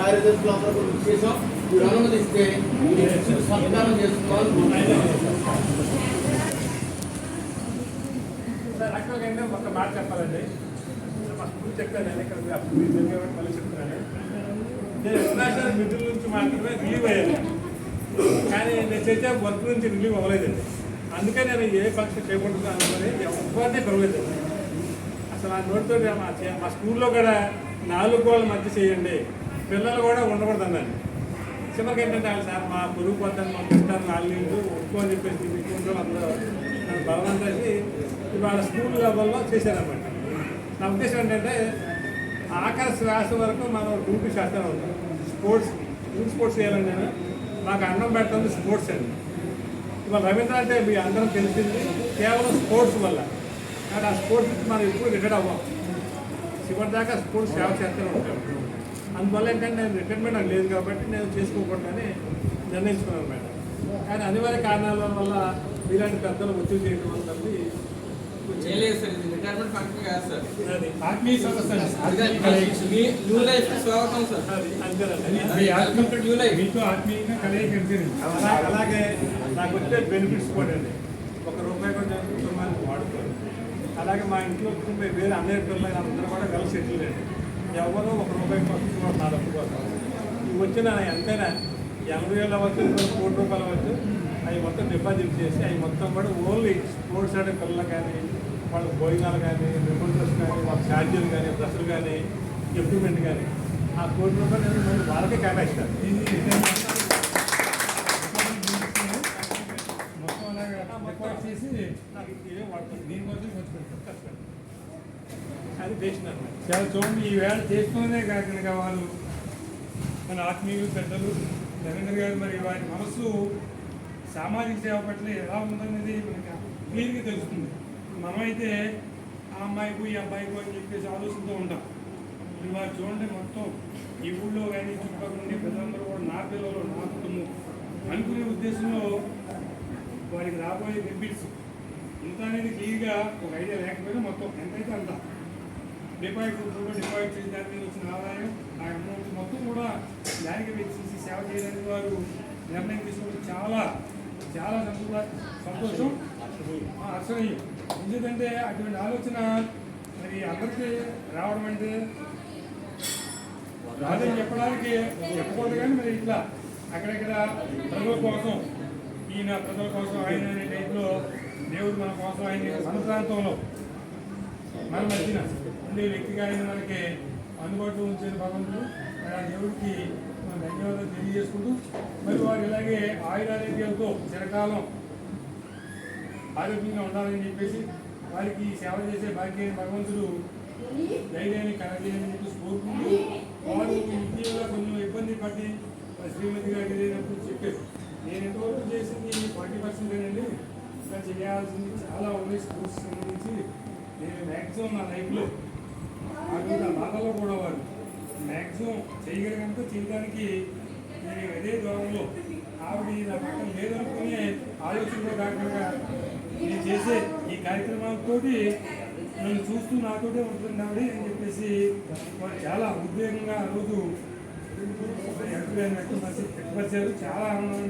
కార్యదర్శులు అందరూ చేసాం. మీరు అనుమతిస్తే సత్కారం చేసుకోవాలని ఒక మాట చెప్పాలండి. మా స్కూల్ చెప్పాను నేను ఇక్కడ మళ్ళీ చెప్తున్నాను. నేను ఇంటర్నేషనల్ మిడిల్ నుంచి మాత్రమే రిలీవ్ అయ్యాను, కానీ నేను చేసే వర్క్ నుంచి రిలీవ్ అవ్వలేదండి. అందుకే నేను ఏ ఫంక్షన్ చేయకూడదు అనుకుని ఎవరినే పిలవలేదు. అసలు ఆ నోటితో మా స్కూల్లో కూడా 4 గోడల మధ్య చేయండి, పిల్లలు కూడా ఉండకూడదు అన్నాను. చివరికి ఏంటంటే సార్ మా పొరుగు పోతాను మాకు ఇస్తారు 4 నీళ్ళు ఒప్పుకో అని చెప్పేసి మీకు అందరూ నన్ను బలవంతేసి ఇవాళ స్కూల్ లెవెల్లో చేశారన్నమాట. నా ఉద్దేశం ఏంటంటే ఆఖరి శ్వాస వరకు మనం డ్యూటీ చేస్తూనే ఉంటాం. స్పోర్ట్స్ చేయాలని నేను నాకు అన్నం పెట్టడం స్పోర్ట్స్ అండి. ఇవాళ రవీంద్ర అంటే మీ అందరం తెలిసింది కేవలం స్పోర్ట్స్ వల్ల, కానీ ఆ స్పోర్ట్స్ నుంచి మనం ఎప్పుడు రిటైర్ అవ్వం. చివరి దాకా స్పోర్ట్స్ సేవ చేస్తూనే ఉంటాం. అందువల్ల ఏంటంటే నేను రిటైర్మెంట్ నాకు లేదు కాబట్టి నేను చేసుకోకూడదని నిర్ణయించుకున్నాను మేడం. కానీ అనివార్య కారణాల వల్ల ఇలాంటి పెద్దలు ఒత్తిడి చేయడం వల్ల అలాగే నాకు వచ్చే బెనిఫిట్స్ కూడా అండి. ₹1 కూడా కుటుంబానికి వాడుకోవాలి. అలాగే మా ఇంట్లో కుటుంబం వేరే అన్నయ్య పిల్లలు అందరూ కూడా వెల్ సెటిల్ అండి. ఎవరో ₹1 కోసం కూడా నా డబ్బు కోసం ఇవి వచ్చిన ఎంతైనా 80,000 అవ్వచ్చు, ₹1,00,00,000 అవ్వచ్చు, అవి మొత్తం డిపాజిట్ చేసి అవి మొత్తం కూడా ఓన్లీ స్పోర్ట్స్ ఆడే పిల్లలు కానీ వాళ్ళ భోజనాలు కానీ రిమోటర్స్ కానీ వాళ్ళ ఛార్జీలు కానీ డ్రెస్సులు కానీ ఎక్విప్మెంట్ కానీ ఆ ₹1,00,00,000 నేను మళ్ళీ వాళ్ళకే కేటాయిస్తాను. అది చేసినారు చాలా చూడండి. ఈవేళ చేసుకునే కాకుండా వాళ్ళు మన ఆత్మీయులు పెద్దలు రవీంద్ర గారు మరి వారి మనసు సామాజిక సేవ పట్ల ఎలా ఉందనేది మనకి క్లియర్గా తెలుస్తుంది. మనమైతే ఆ అమ్మాయికు ఈ అబ్బాయికు అని చెప్పేసి ఆలోచనతో ఉంటాం. ఇవాళ చూడండి మొత్తం ఈ ఊళ్ళో కానీ చుట్టుపక్కల ఉండే ప్రజలందరూ కూడా నా పిల్లలు నా కుటుంబం అనుకునే ఉద్దేశంలో వారికి రాబోయే బెనిఫిట్స్ ఇంత అనేది క్లియర్గా ఒక ఐడియా లేకపోయినా మొత్తం ఎంతైతే అంత డిపాజిట్ చేసి దాని మీద వచ్చిన ఆదాయం ఆ అమౌంట్ మొత్తం కూడా దానికి వెచ్చించి సేవ చేయడానికి వారు నిర్ణయం తీసుకోవడం చాలా చాలా సంతోషం, అసహ్యం. ఎందుకంటే అటువంటి ఆలోచన మరి అందరికీ రావడం అంటే రాదని చెప్పకూడదు, కానీ మరి ఇట్లా అక్కడక్కడ ప్రజల కోసం ఈయన ప్రజల కోసం ఆయన అనే టైప్లో దేవుడు మన కోసం ఆయన మన ప్రాంతంలో మన మధ్యన ఉండే వ్యక్తిగా ఆయన మనకి అందుబాటులో ఉంచిన భగవంతుడు ఆ దేవుడికి మన ధన్యవాదాలు తెలియజేసుకుంటూ మరి వారు ఇలాగే ఆయురారోగ్యాలతో చిరకాలం ఆరోగ్యంగా ఉండాలని చెప్పేసి వారికి సేవ చేసే భాగ్యాన్ని భగవంతుడు ధైర్యాన్ని కలగజేయని చెప్పేసి కోరుకుంటూ వారు ఇటీవల కొంచెం ఇబ్బంది పడి శ్రీమతి గారికి లేనప్పుడు చెప్పారు, నేను ఎంతవరకు చేసింది 40% అండి, ఇంకా చేయాల్సింది చాలా ఉన్నాయి స్పోర్ట్స్ సంబంధించి. నేను మ్యాక్సిమం నా లైఫ్లో ఆ బాధలో కూడా వారు మ్యాక్సిమం చేయగలిగినంత చేయడానికి నేను అదే దూరంలో ఆవిడ నా పక్కన లేదనుకునే ఆలోచనలో కాకుండా నేను చేసే ఈ కార్యక్రమాలతో నన్ను చూస్తూ నాతోటే ఉంటుంది ఆవిడ అని చెప్పేసి వారు చాలా ఉద్వేగంగా ఆ రోజు వ్యక్తపరిచారు. చాలా ఆనందంగా